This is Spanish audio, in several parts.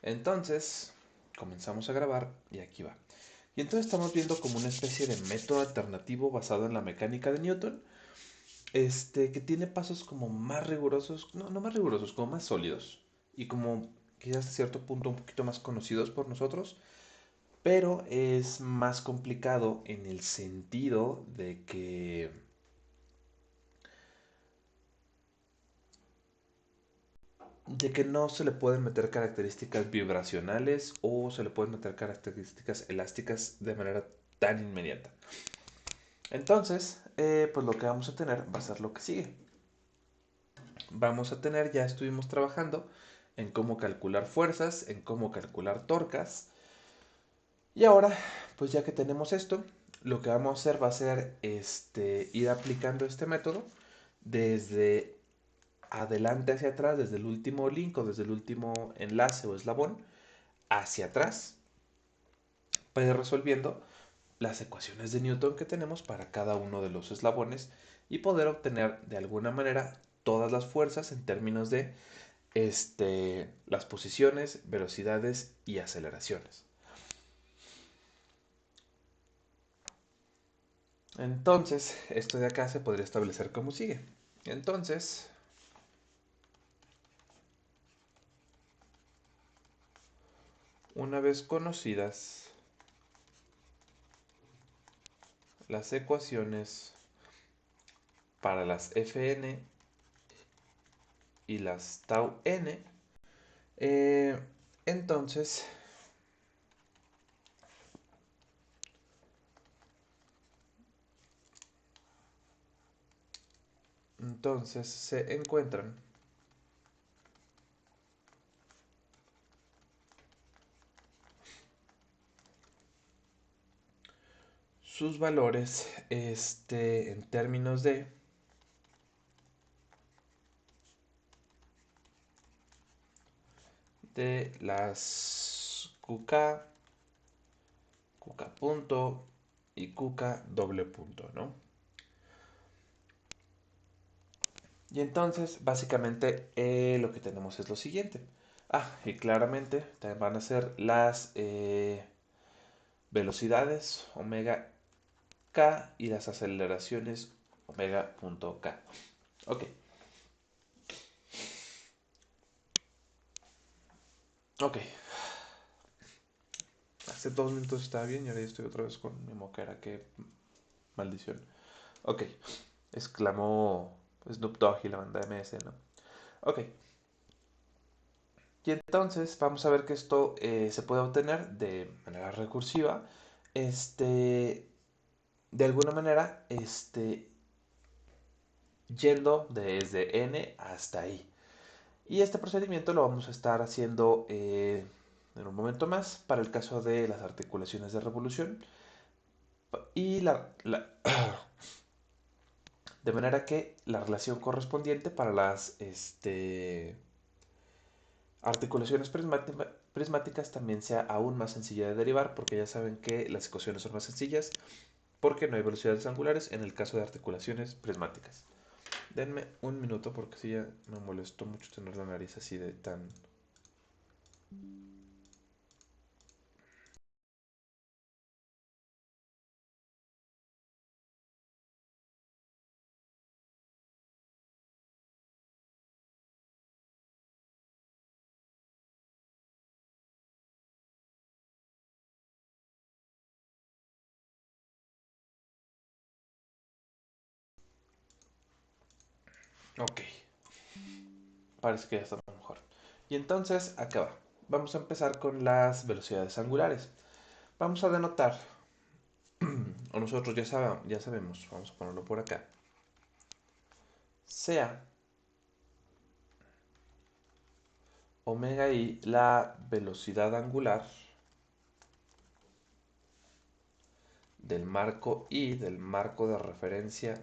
Entonces, comenzamos a grabar y aquí va. Y entonces estamos viendo como una especie de método alternativo basado en la mecánica de Newton, que tiene pasos como más rigurosos, no más rigurosos, como más sólidos y como quizás hasta cierto punto un poquito más conocidos por nosotros, pero es más complicado en el sentido de que no se le pueden meter características vibracionales o se le pueden meter características elásticas de manera tan inmediata. Entonces, pues lo que vamos a tener va a ser lo que sigue. Vamos a tener, ya estuvimos trabajando en cómo calcular fuerzas, en cómo calcular torcas. Y ahora, pues ya que tenemos esto, lo que vamos a hacer va a ser ir aplicando este método desde adelante hacia atrás, desde el último link o desde el último enlace o eslabón hacia atrás, para ir resolviendo las ecuaciones de Newton que tenemos para cada uno de los eslabones y poder obtener de alguna manera todas las fuerzas en términos de las posiciones, velocidades y aceleraciones. Entonces, esto de acá se podría establecer como sigue. Entonces, una vez conocidas las ecuaciones para las Fn y las tau n, eh, entonces, entonces se encuentran sus valores en términos de las QK, QK punto y QK doble punto, ¿no? Y entonces, básicamente, lo que tenemos es lo siguiente. Ah, y claramente también van a ser las velocidades omega k y las aceleraciones omega punto k. Ok, ok. Hace 2 minutos estaba bien y ahora ya estoy otra vez con mi moquera. Qué maldición. Ok, exclamó Snoop Dogg y la banda MS, ¿no? Ok, y entonces vamos a ver que esto se puede obtener de manera recursiva, de alguna manera, yendo desde n hasta i. Y este procedimiento lo vamos a estar haciendo en un momento más para el caso de las articulaciones de revolución. Y de manera que la relación correspondiente para las articulaciones prismáticas también sea aún más sencilla de derivar, porque ya saben que las ecuaciones son más sencillas porque no hay velocidades angulares en el caso de articulaciones prismáticas. Denme un minuto porque si ya me molestó mucho tener la nariz así de tan... Ok, parece que ya estamos mejor. Y entonces, acá va. Vamos a empezar con las velocidades angulares. Vamos a denotar, o nosotros ya sabemos, vamos a ponerlo por acá, sea omega i la velocidad angular del marco i, del marco de referencia,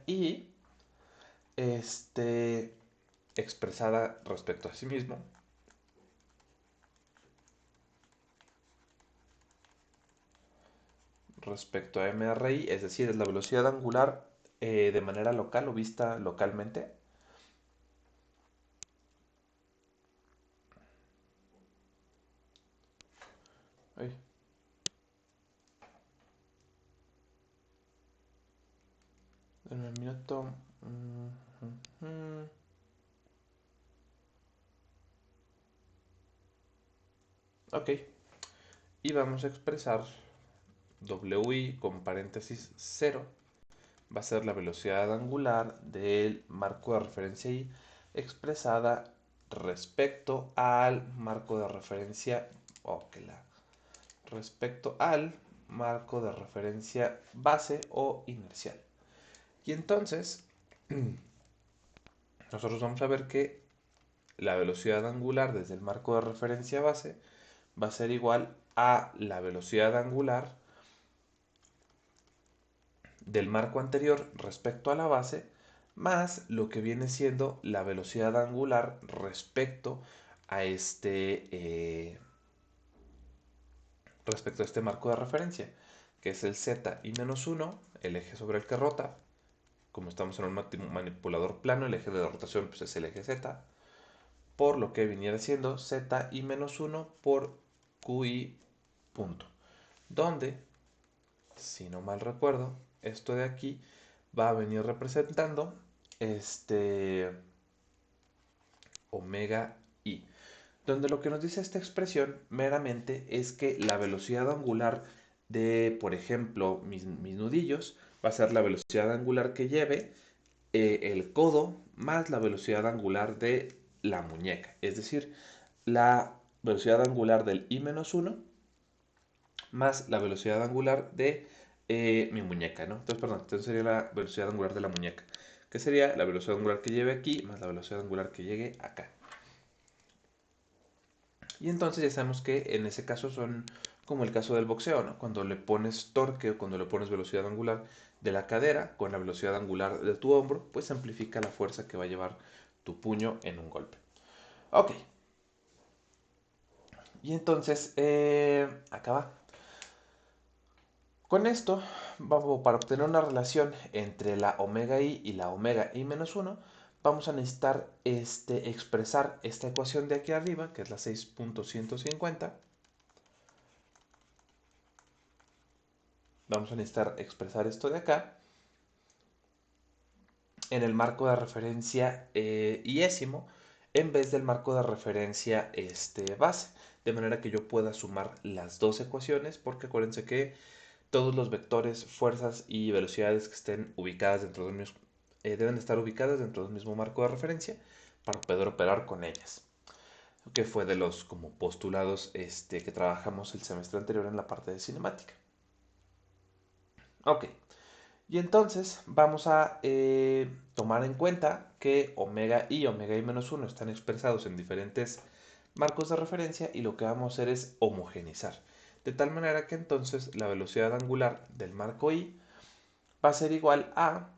y este, expresada respecto a sí mismo, respecto a MRI, es decir, es la velocidad angular de manera local o vista localmente, en el minuto. Ok, y vamos a expresar Wi con paréntesis 0 va a ser la velocidad angular del marco de referencia I expresada respecto al marco de referencia respecto al marco de referencia base o inercial. Y entonces nosotros vamos a ver que la velocidad angular desde el marco de referencia base va a ser igual a la velocidad angular del marco anterior respecto a la base más lo que viene siendo la velocidad angular respecto a respecto a este marco de referencia, que es el z y menos 1, el eje sobre el que rota. Como estamos en un manipulador plano, el eje de rotación pues, es el eje z, por lo que viniera siendo z y menos 1 por qi punto. Donde, si no mal recuerdo, esto de aquí va a venir representando omega i, donde lo que nos dice esta expresión meramente es que la velocidad angular de, por ejemplo, mis nudillos va a ser la velocidad angular que lleve el codo más la velocidad angular de la muñeca, es decir, la velocidad angular del i-1 más la velocidad angular de mi muñeca, ¿no? Entonces sería la velocidad angular de la muñeca, que sería la velocidad angular que lleve aquí más la velocidad angular que llegue acá. Y entonces ya sabemos que en ese caso son como el caso del boxeo, ¿no? Cuando le pones torque o cuando le pones velocidad angular de la cadera con la velocidad angular de tu hombro, pues amplifica la fuerza que va a llevar tu puño en un golpe. Ok. Y entonces, acá va. Con esto, vamos, para obtener una relación entre la omega i y la omega i menos 1, vamos a necesitar expresar esta ecuación de aquí arriba, que es la 6.150. Vamos a necesitar expresar esto de acá en el marco de referencia iésimo en vez del marco de referencia base. De manera que yo pueda sumar las dos ecuaciones, porque acuérdense que todos los vectores, fuerzas y velocidades que estén ubicadas dentro del mismo, deben estar ubicadas dentro del mismo marco de referencia para poder operar con ellas. Que fue de los como postulados que trabajamos el semestre anterior en la parte de cinemática. Ok. Y entonces vamos a tomar en cuenta que omega y omega i menos 1 están expresados en diferentes marcos de referencia y lo que vamos a hacer es homogenizar. De tal manera que entonces la velocidad angular del marco i va a ser igual a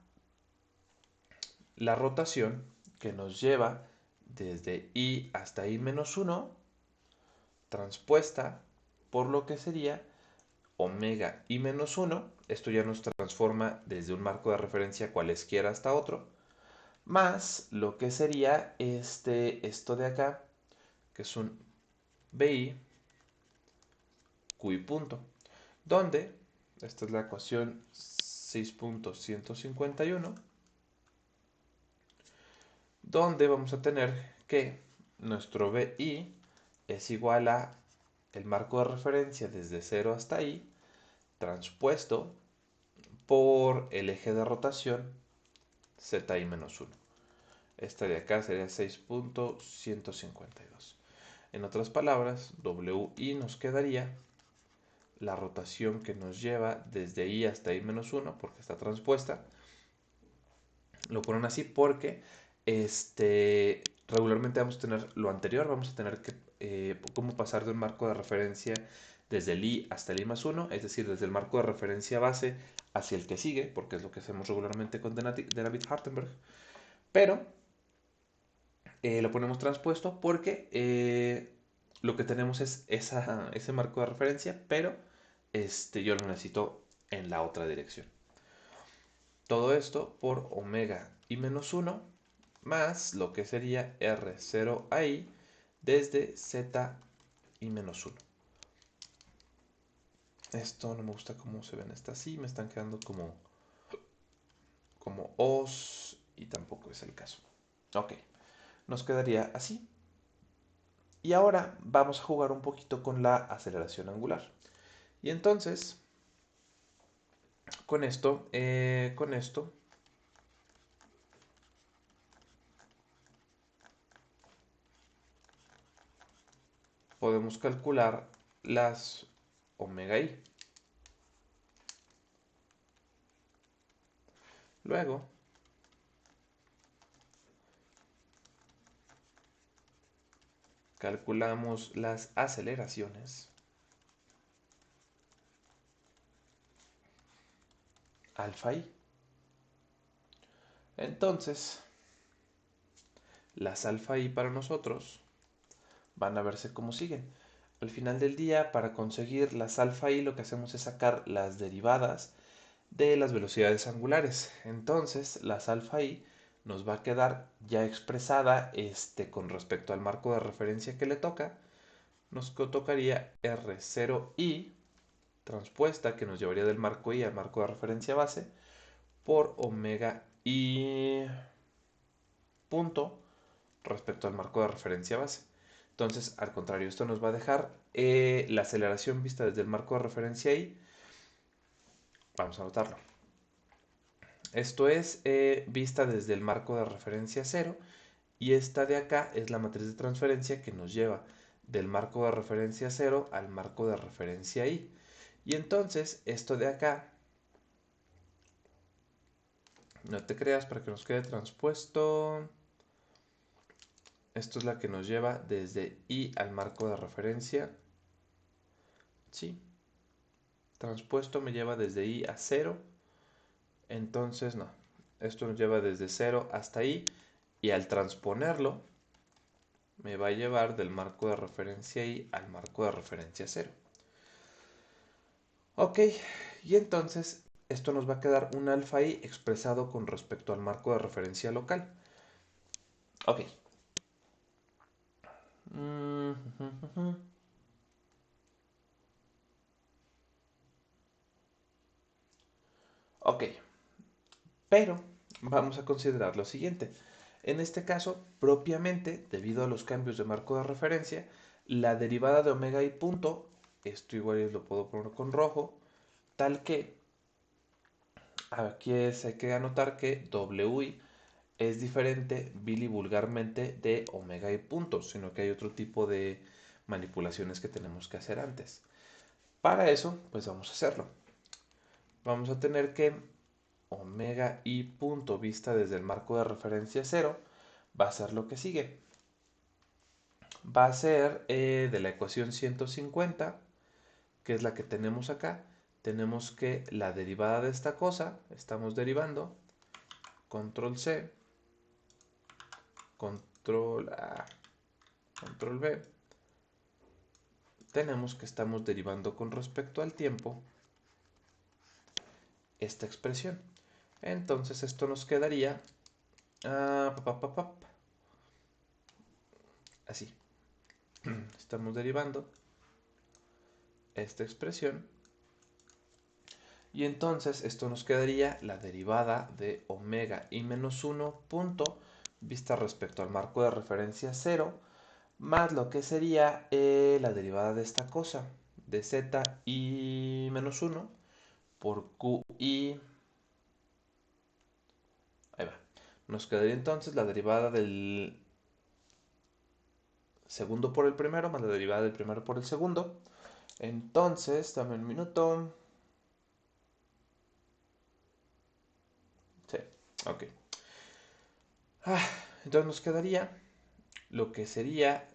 la rotación que nos lleva desde i hasta i menos 1 transpuesta por lo que sería omega i menos 1, esto ya nos transforma desde un marco de referencia cualesquiera hasta otro, más lo que sería esto de acá, que es un BI QI punto, donde, esta es la ecuación 6.151, donde vamos a tener que nuestro BI es igual a el marco de referencia desde 0 hasta I, transpuesto por el eje de rotación ZI-1. Esta de acá sería 6.152. En otras palabras, WI nos quedaría la rotación que nos lleva desde I hasta I-1, porque está transpuesta. Lo ponen así porque regularmente vamos a tener lo anterior, vamos a tener que cómo pasar de un marco de referencia desde el I hasta el I+1, es decir, desde el marco de referencia base hacia el que sigue, porque es lo que hacemos regularmente con David-Hartenberg, pero lo ponemos transpuesto porque lo que tenemos es ese marco de referencia, pero yo lo necesito en la otra dirección. Todo esto por omega i menos 1 más lo que sería R0 ahí desde Z i menos 1. Esto no me gusta cómo se ven estas así, me están quedando como como os y tampoco es el caso. Ok, nos quedaría así. Y ahora vamos a jugar un poquito con la aceleración angular. Y entonces, con esto podemos calcular las omega i. Luego, calculamos las aceleraciones alfa i. Entonces, las alfa i para nosotros van a verse como siguen. Al final del día, para conseguir las alfa i, lo que hacemos es sacar las derivadas de las velocidades angulares. Entonces, las alfa i nos va a quedar ya expresada con respecto al marco de referencia que le toca. Nos tocaría R0i transpuesta, que nos llevaría del marco i al marco de referencia base, por omega i punto respecto al marco de referencia base. Entonces, al contrario, esto nos va a dejar la aceleración vista desde el marco de referencia i. Vamos a anotarlo. Esto es vista desde el marco de referencia 0 y esta de acá es la matriz de transferencia que nos lleva del marco de referencia 0 al marco de referencia i. Y entonces esto de acá, no te creas para que nos quede transpuesto, esto es la que nos lleva desde i al marco de referencia. Sí, transpuesto me lleva desde i a 0. Entonces, no, esto nos lleva desde 0 hasta i y al transponerlo me va a llevar del marco de referencia i al marco de referencia 0. Ok, y entonces esto nos va a quedar un alfa i expresado con respecto al marco de referencia local. Ok. Ok, pero vamos a considerar lo siguiente. En este caso, propiamente, debido a los cambios de marco de referencia, la derivada de omega i punto, esto igual lo puedo poner con rojo, tal que, aquí hay que anotar que wi es diferente vulgarmente de omega i punto, sino que hay otro tipo de manipulaciones que tenemos que hacer antes. Para eso, pues vamos a hacerlo. Vamos a tener que omega i punto vista desde el marco de referencia 0 va a ser lo que sigue. Va a ser de la ecuación 150, que es la que tenemos acá. Tenemos que la derivada de esta cosa, estamos derivando, control C, control A, control B. Tenemos que estamos derivando con respecto al tiempo esta expresión. Entonces esto nos quedaría así. Estamos derivando esta expresión y entonces esto nos quedaría la derivada de omega i menos 1 punto vista respecto al marco de referencia 0 más lo que sería la derivada de esta cosa de z i menos 1 por qi. Ahí va. Nos quedaría entonces la derivada del segundo por el primero más la derivada del primero por el segundo. Entonces, dame un minuto. Sí, ok. Entonces nos quedaría lo que sería,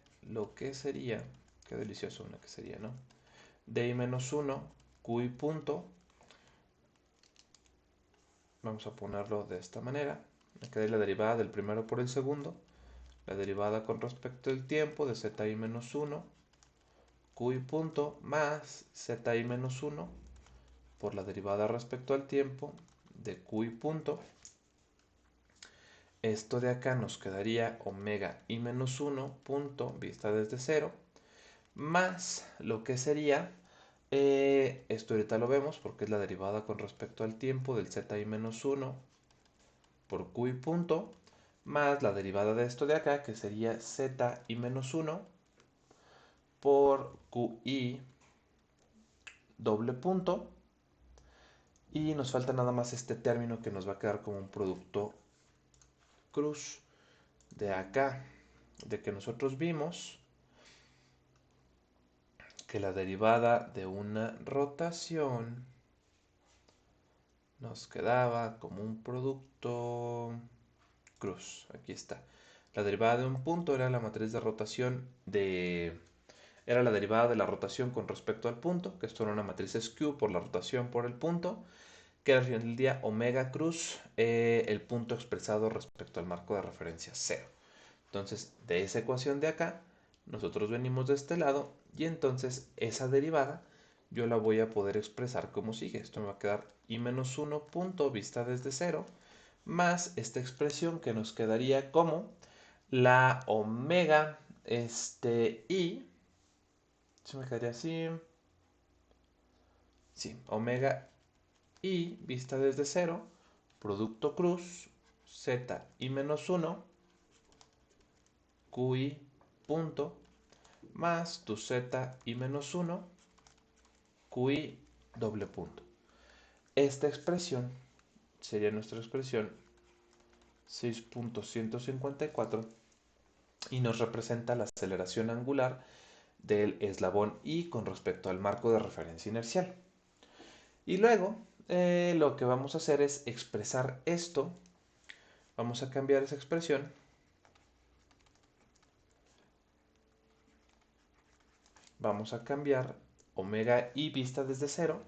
qué delicioso una que sería, ¿no? De i menos 1, qi punto, vamos a ponerlo de esta manera, me quedaría la derivada del primero por el segundo, la derivada con respecto al tiempo de zi menos 1, qi punto más zi menos 1 por la derivada respecto al tiempo de qi punto. Esto de acá nos quedaría omega i menos 1 punto vista desde 0 más lo que sería, esto ahorita lo vemos porque es la derivada con respecto al tiempo del zi menos 1 por QI punto más la derivada de esto de acá, que sería ZI menos 1 por QI doble punto. Y nos falta nada más este término que nos va a quedar como un producto cruz de acá, de que nosotros vimos que la derivada de una rotación nos quedaba como un producto cruz. Aquí está. La derivada de un punto era la matriz de rotación era la derivada de la rotación con respecto al punto, que esto era una matriz skew por la rotación por el punto, que al final del día omega cruz, el punto expresado respecto al marco de referencia 0. Entonces, de esa ecuación de acá, nosotros venimos de este lado y entonces esa derivada yo la voy a poder expresar como sigue. Esto me va a quedar i menos 1 punto vista desde 0 más esta expresión que nos quedaría como la omega i, se me quedaría así, sí, omega i vista desde 0, producto cruz, z i menos 1, qi punto, más tu z i menos 1, qi doble punto. Esta expresión sería nuestra expresión 6.154 y nos representa la aceleración angular del eslabón I con respecto al marco de referencia inercial. Y luego lo que vamos a hacer es expresar esto. Vamos a cambiar esa expresión. Vamos a cambiar omega I vista desde 0,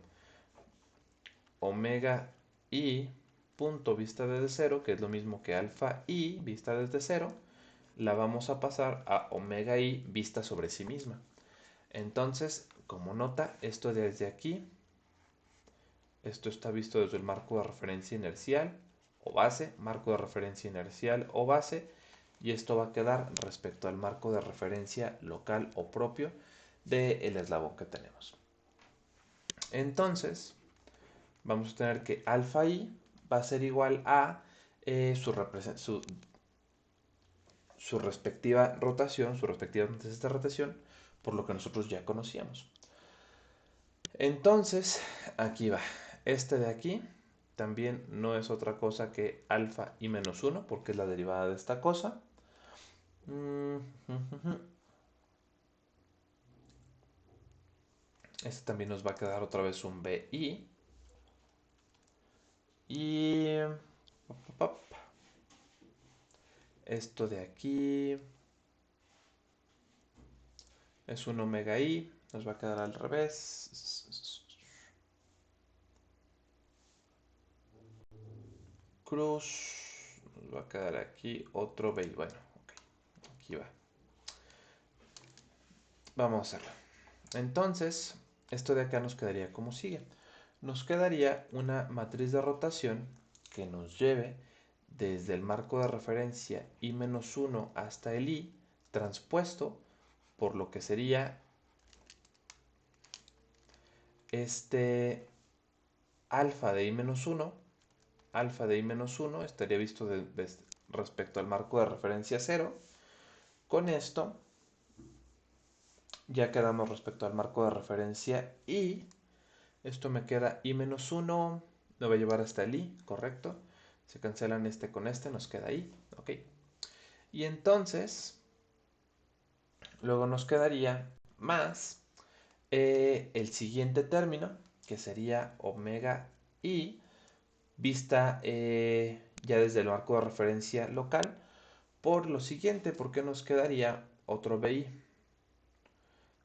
omega I punto vista desde 0, que es lo mismo que alfa I vista desde 0, la vamos a pasar a omega I vista sobre sí misma. Entonces, como nota, esto desde aquí, esto está visto desde el marco de referencia inercial o base, marco de referencia inercial o base, y esto va a quedar respecto al marco de referencia local o propio del eslabón que tenemos. Entonces, vamos a tener que alfa i va a ser igual a su respectiva rotación, su respectiva matriz de rotación, por lo que nosotros ya conocíamos. Entonces, aquí va. Este de aquí también no es otra cosa que alfa i menos 1, porque es la derivada de esta cosa. Este también nos va a quedar otra vez un BI. Y esto de aquí es un omega i, nos va a quedar al revés. Cruz, nos va a quedar aquí otro BI. Bueno, ok, aquí va. Vamos a hacerlo. Entonces, esto de acá nos quedaría como sigue. Nos quedaría una matriz de rotación que nos lleve desde el marco de referencia i-1 hasta el i transpuesto por lo que sería este alfa de i-1, alfa de i-1 estaría visto respecto al marco de referencia 0. Con esto ya quedamos respecto al marco de referencia i. Esto me queda i-1, me va a llevar hasta el i, ¿correcto? Se cancelan este con este, nos queda i, ¿ok? Y entonces, luego nos quedaría más el siguiente término, que sería omega i, vista ya desde el marco de referencia local, por lo siguiente, porque nos quedaría otro bi,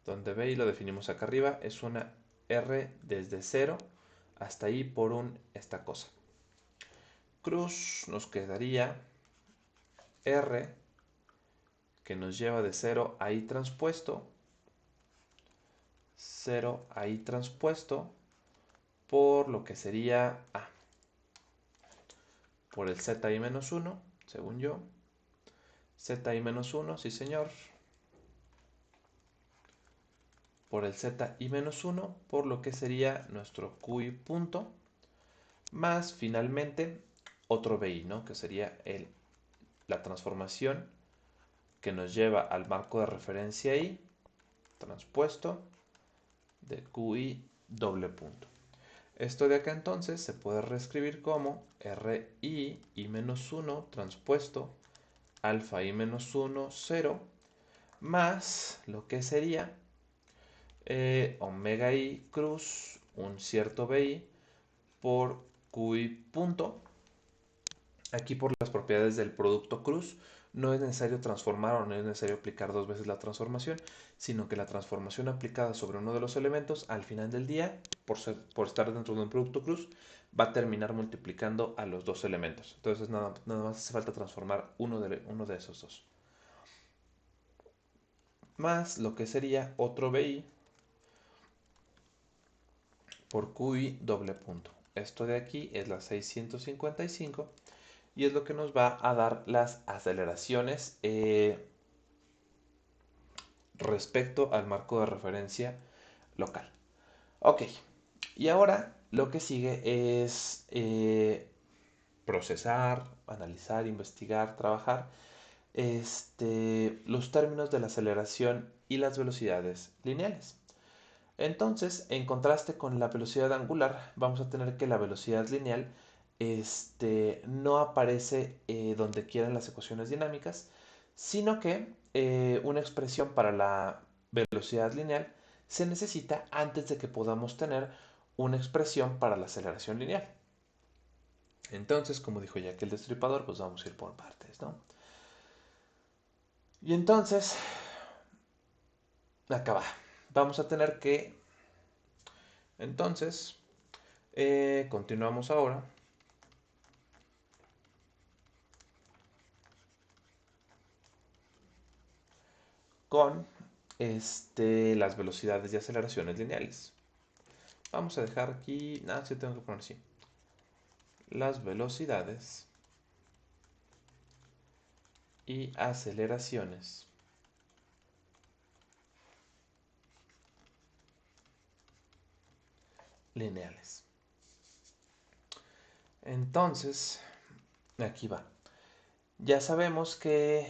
donde bi lo definimos acá arriba, es una r desde 0 hasta i por esta cosa. Cruz nos quedaría r, que nos lleva de 0 a i transpuesto, 0 a i transpuesto, por lo que sería a, por el zi menos 1, según yo, zi menos 1, sí señor, por el zi menos 1, por lo que sería nuestro qi punto, más finalmente otro BI, ¿no? Que sería la transformación que nos lleva al marco de referencia I transpuesto de QI doble punto. Esto de acá entonces se puede reescribir como RI I menos 1 transpuesto alfa I menos 1, 0, más lo que sería omega I cruz, un cierto BI, por QI punto. Aquí por las propiedades del producto cruz no es necesario transformar o no es necesario aplicar dos veces la transformación, sino que la transformación aplicada sobre uno de los elementos al final del día, por estar dentro de un producto cruz, va a terminar multiplicando a los dos elementos. Entonces nada más hace falta transformar uno de esos dos. Más lo que sería otro BI por QI doble punto. Esto de aquí es la 655 y es lo que nos va a dar las aceleraciones respecto al marco de referencia local. Ok, y ahora lo que sigue es procesar, analizar, investigar, trabajar los términos de la aceleración y las velocidades lineales. Entonces, en contraste con la velocidad angular, vamos a tener que la velocidad lineal no aparece donde quieran las ecuaciones dinámicas, sino que una expresión para la velocidad lineal se necesita antes de que podamos tener una expresión para la aceleración lineal. Entonces, como dijo Jack el Destripador, pues vamos a ir por partes, ¿no? Y entonces, acá va. Vamos a tener que, entonces, continuamos ahora con las velocidades y aceleraciones lineales. Vamos a dejar aquí, nada, sí tengo que poner así. Las velocidades y aceleraciones lineales. Entonces, aquí va. Ya sabemos que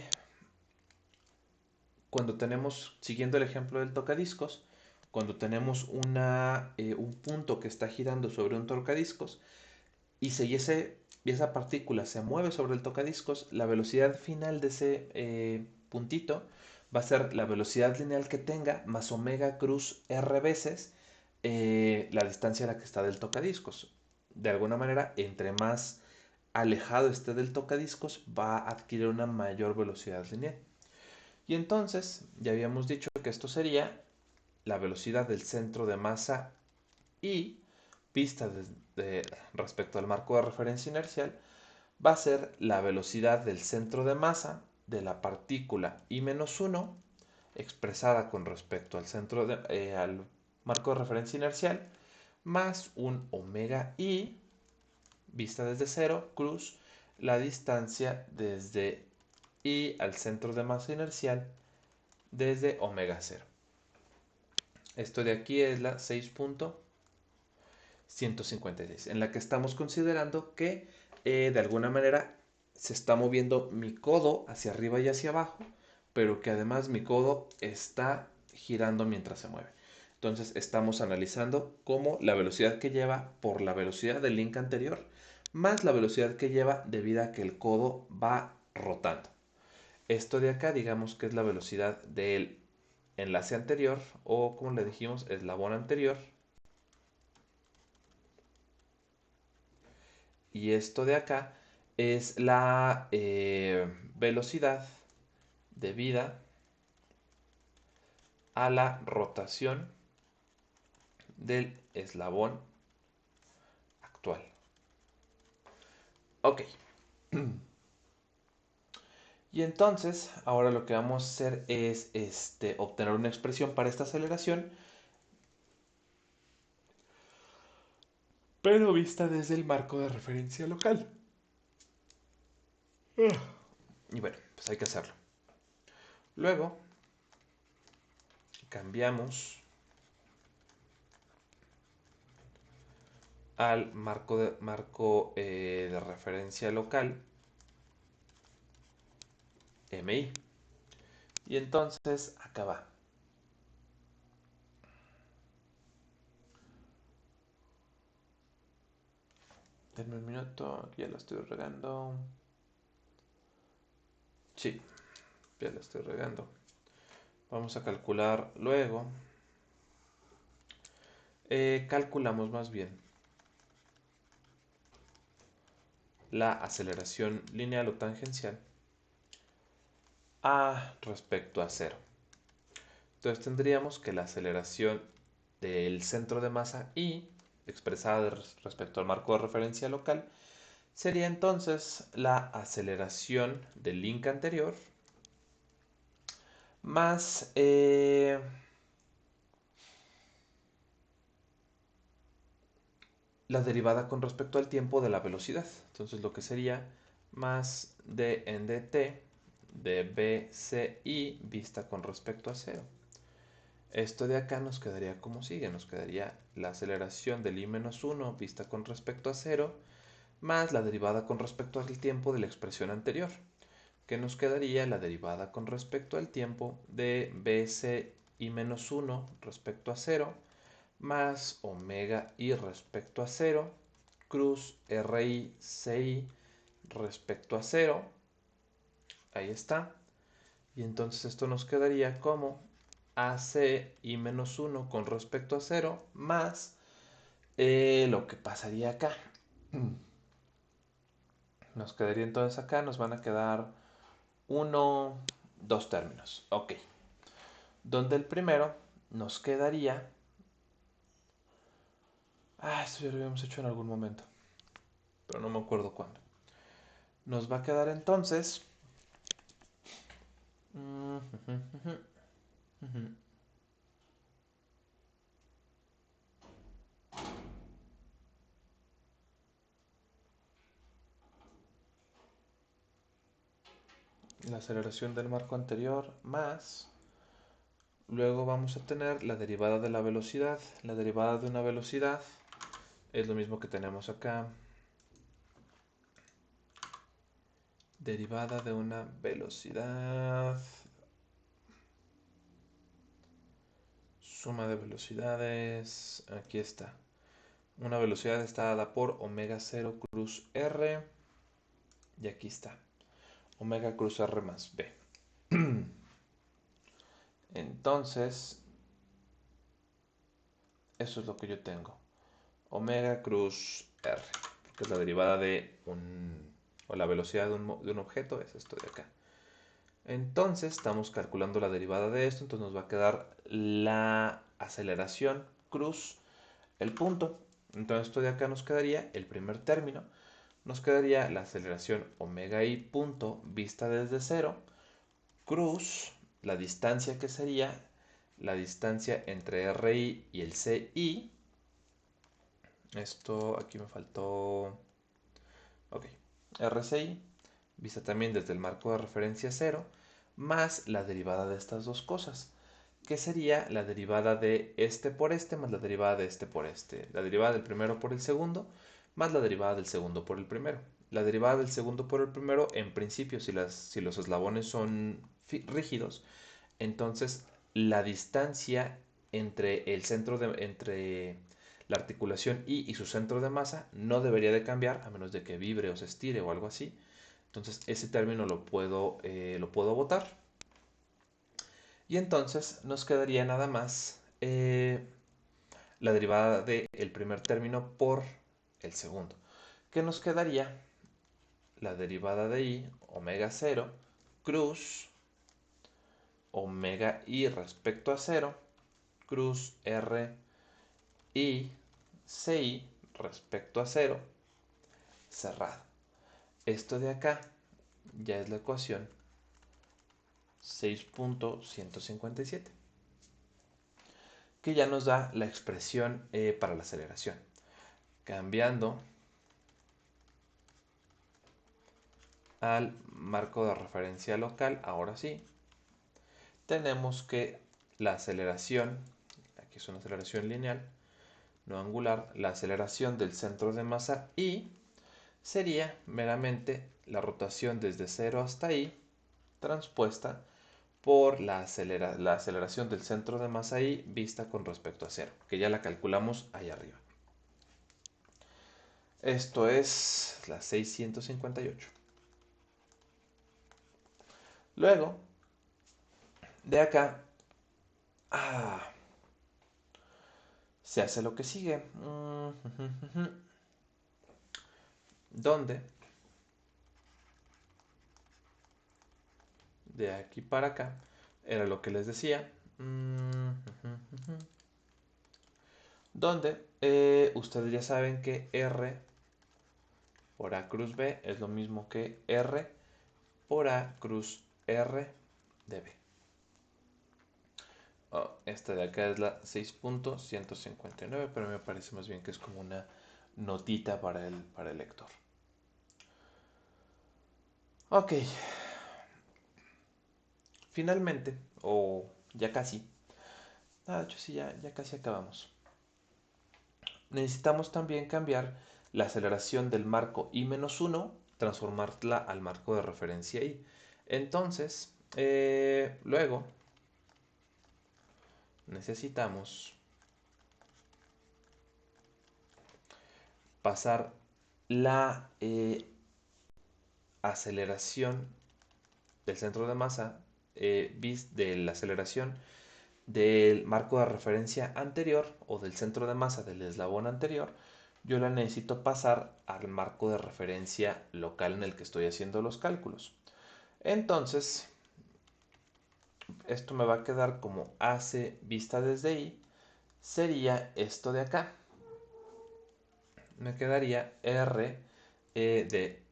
cuando tenemos, siguiendo el ejemplo del tocadiscos, cuando tenemos un punto que está girando sobre un tocadiscos y esa partícula se mueve sobre el tocadiscos, la velocidad final de ese puntito va a ser la velocidad lineal que tenga más omega cruz r veces la distancia a la que está del tocadiscos. De alguna manera, entre más alejado esté del tocadiscos, va a adquirir una mayor velocidad lineal. Y entonces, ya habíamos dicho que esto sería la velocidad del centro de masa y vista respecto al marco de referencia inercial, va a ser la velocidad del centro de masa de la partícula I-1 expresada con respecto al marco de referencia inercial más un omega I vista desde cero cruz la distancia desde I al centro de masa inercial desde omega 0. Esto de aquí es la 6.156, en la que estamos considerando que de alguna manera se está moviendo mi codo hacia arriba y hacia abajo, pero que además mi codo está girando mientras se mueve. Entonces estamos analizando cómo la velocidad que lleva por la velocidad del link anterior más la velocidad que lleva debido a que el codo va rotando. Esto de acá digamos que es la velocidad del enlace anterior o como le dijimos eslabón anterior. Y esto de acá es la velocidad debida a la rotación del eslabón actual. Ok. Y entonces, ahora lo que vamos a hacer es obtener una expresión para esta aceleración, pero vista desde el marco de referencia local. Y bueno, pues hay que hacerlo. Luego, cambiamos al marco de referencia local MI. Y entonces acá va. Denme un minuto, aquí ya la estoy regando. Sí, ya la estoy regando. Vamos a calcular luego. Calculamos más bien la aceleración lineal o tangencial a respecto a cero. Entonces tendríamos que la aceleración del centro de masa I, expresada respecto al marco de referencia local, sería entonces la aceleración del link anterior más la derivada con respecto al tiempo de la velocidad. Entonces lo que sería más d en dt de bci vista con respecto a cero. Esto de acá nos quedaría como sigue. Nos quedaría la aceleración del i-1 vista con respecto a cero más la derivada con respecto al tiempo de la expresión anterior, que nos quedaría la derivada con respecto al tiempo de bci-1 respecto a cero más omega i respecto a cero cruz ri ci respecto a cero. Ahí está. Y entonces esto nos quedaría como AC i-1 con respecto a cero más lo que pasaría acá. Nos quedaría entonces acá, nos van a quedar dos términos. Ok. Donde el primero nos quedaría... esto ya lo habíamos hecho en algún momento, pero no me acuerdo cuándo. Nos va a quedar entonces... la aceleración del marco anterior más... Luego vamos a tener la derivada de la velocidad. La derivada de una velocidad es lo mismo que tenemos acá. Derivada de una velocidad. Suma de velocidades. Aquí está. Una velocidad está dada por omega 0 cruz R. Y aquí está. Omega cruz R más B. Entonces, eso es lo que yo tengo. Omega cruz R. Que es la derivada de o la velocidad de un objeto. Es esto de acá. Entonces estamos calculando la derivada de esto, entonces nos va a quedar la aceleración cruz el punto. Entonces esto de acá nos quedaría el primer término, nos quedaría la aceleración omega i punto vista desde cero, cruz la distancia que sería la distancia entre RI y el CI. Esto aquí me faltó, ok, RCI, vista también desde el marco de referencia cero, más la derivada de estas dos cosas, que sería la derivada de este por este más la derivada de este por este. La derivada del primero por el segundo más la derivada del segundo por el primero. La derivada del segundo por el primero, en principio, si los eslabones son rígidos, entonces la distancia entre el centro entre la articulación I y su centro de masa no debería de cambiar a menos de que vibre o se estire o algo así. Entonces ese término lo puedo botar. Y entonces nos quedaría nada más la derivada del primer término por el segundo. Que nos quedaría la derivada de I, omega 0, cruz omega I respecto a 0, cruz R I CI respecto a 0, cerrado. Esto de acá ya es la ecuación 6.157, que ya nos da la expresión para la aceleración. Cambiando al marco de referencia local, ahora sí, tenemos que la aceleración, aquí es una aceleración lineal, no angular, la aceleración del centro de masa I sería meramente la rotación desde 0 hasta I transpuesta por la aceleración del centro de masa I vista con respecto a 0, que ya la calculamos ahí arriba. Esto es la 658. Luego, de acá, se hace lo que sigue. Donde de aquí para acá era lo que les decía. Donde ustedes ya saben que R por A cruz B es lo mismo que R por A cruz R de B. Esta de acá es la 6.159, pero me parece más bien que es como una notita para el lector. Ok. Finalmente, o ya casi. De hecho sí, ya casi acabamos. Necesitamos también cambiar la aceleración del marco I-1, transformarla al marco de referencia I. Entonces, luego necesitamos pasar la aceleración del centro de masa de la aceleración del marco de referencia anterior o del centro de masa del eslabón anterior, yo la necesito pasar al marco de referencia local en el que estoy haciendo los cálculos. Entonces, esto me va a quedar como AC vista desde I, sería esto de acá. Me quedaría R del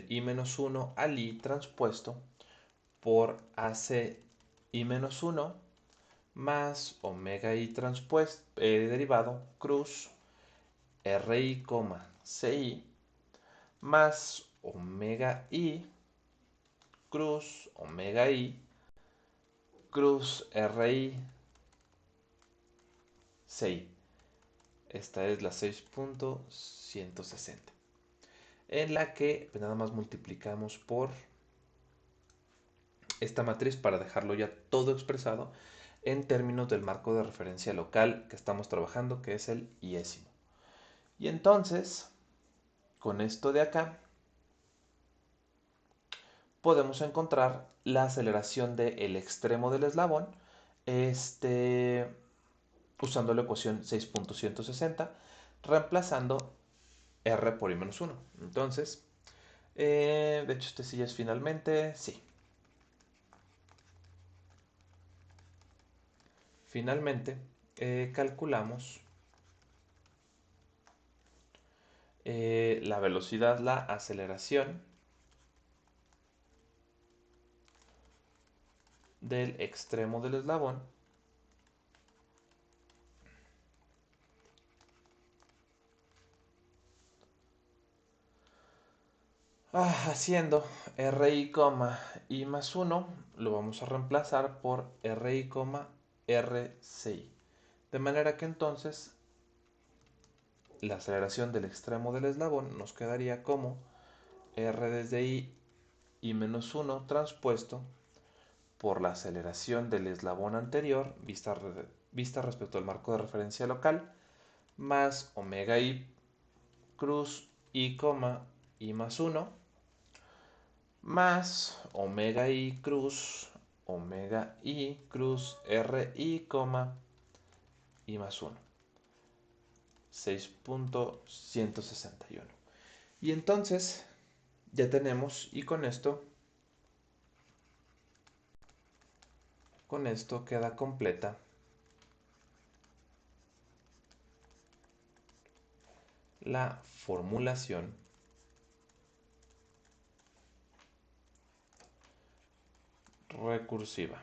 I-1 al I transpuesto por AC I-1 más omega I transpuesto derivado cruz RI, CI más omega I cruz omega I cruz RI CI. Esta es la 6.160, en la que nada más multiplicamos por esta matriz para dejarlo ya todo expresado en términos del marco de referencia local que estamos trabajando, que es el iésimo. Y entonces, con esto de acá, podemos encontrar la aceleración del extremo del eslabón, usando la ecuación 6.160, reemplazando R por I-1. Entonces, de hecho, este sí es finalmente, sí. Finalmente, calculamos la velocidad, la aceleración del extremo del eslabón haciendo RI, I más 1, lo vamos a reemplazar por RI, RCI. De manera que entonces la aceleración del extremo del eslabón nos quedaría como R desde I menos 1 transpuesto por la aceleración del eslabón anterior vista respecto al marco de referencia local más omega I cruz I, I más 1 más omega I cruz RI, I más 1. 6.161. Y entonces ya tenemos, y con esto queda completa la formulación recursiva.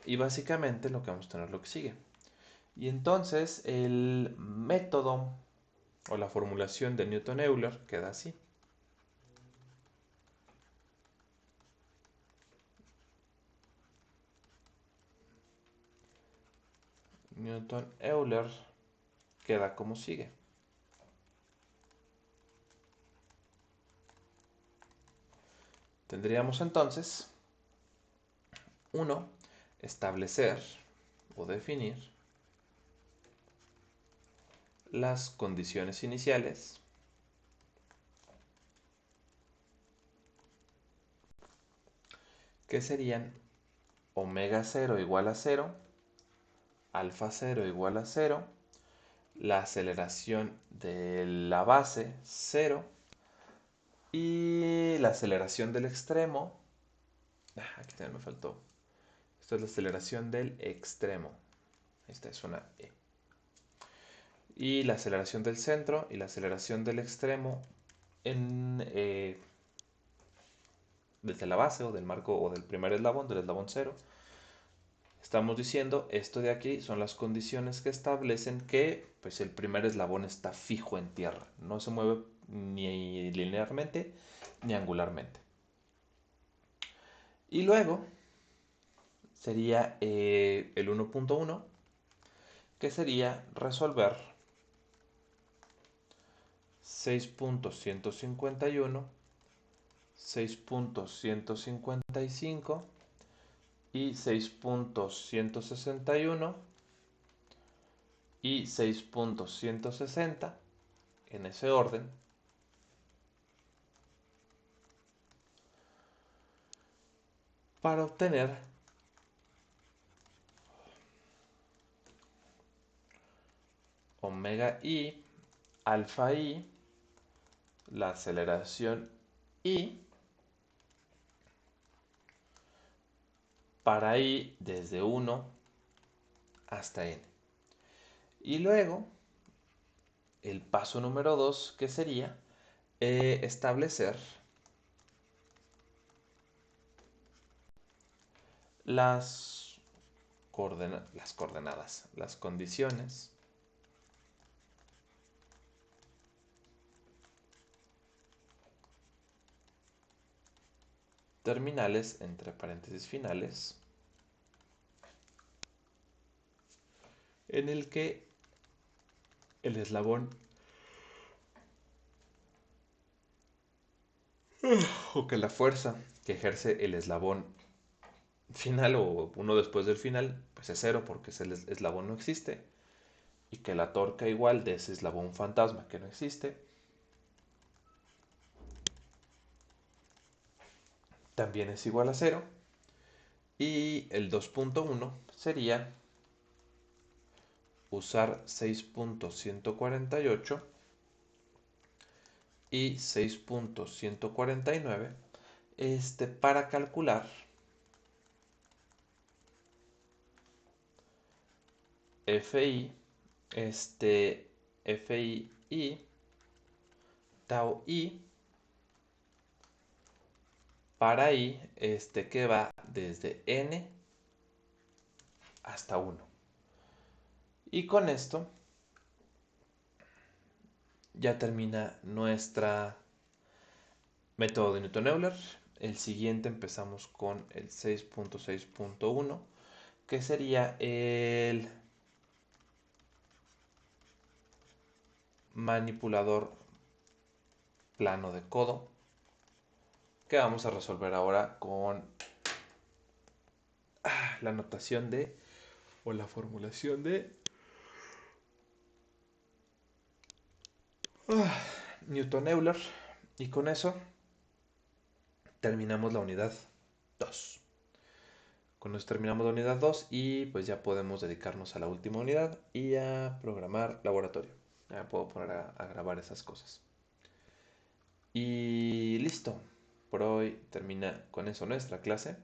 Y básicamente lo que vamos a tener lo que sigue. Y entonces el método o la formulación de Newton-Euler queda así. Newton-Euler queda como sigue. Tendríamos entonces 1. Establecer o definir las condiciones iniciales que serían omega 0 igual a 0, alfa 0 igual a 0, la aceleración de la base 0 y la aceleración del extremo. Aquí también me faltó. Esto es la aceleración del extremo. Esta es una E. Y la aceleración del centro y la aceleración del extremo desde la base o del marco o del primer eslabón, del eslabón 0. Estamos diciendo, esto de aquí son las condiciones que establecen que pues, el primer eslabón está fijo en tierra. No se mueve ni linealmente ni angularmente. Y luego sería el 1.1, que sería resolver 6.151, 6.155 y 6.161 y 6.160 en ese orden, para obtener omega i, alfa i, la aceleración i, para i desde 1 hasta n. Y luego, el paso número 2, que sería establecer las coordenadas, las condiciones terminales, entre paréntesis finales, en el que el eslabón o que la fuerza que ejerce el eslabón final o uno después del final, pues es 0 porque ese eslabón no existe, y que la torca igual de ese eslabón fantasma que no existe también es igual a 0. Y el 2.1 sería usar 6.148 y 6.149 para calcular FI, FI y tau I para I que va desde N hasta 1. Y con esto ya termina nuestra método de Newton-Euler. El siguiente empezamos con el 6.6.1, que sería el manipulador plano de codo, que vamos a resolver ahora con la notación de, o la formulación de Newton-Euler. Y con eso terminamos la unidad 2. Con eso terminamos la unidad 2 y pues ya podemos dedicarnos a la última unidad y a programar laboratorio. Ya puedo poner a grabar esas cosas. Y listo. Por hoy termina con eso nuestra clase.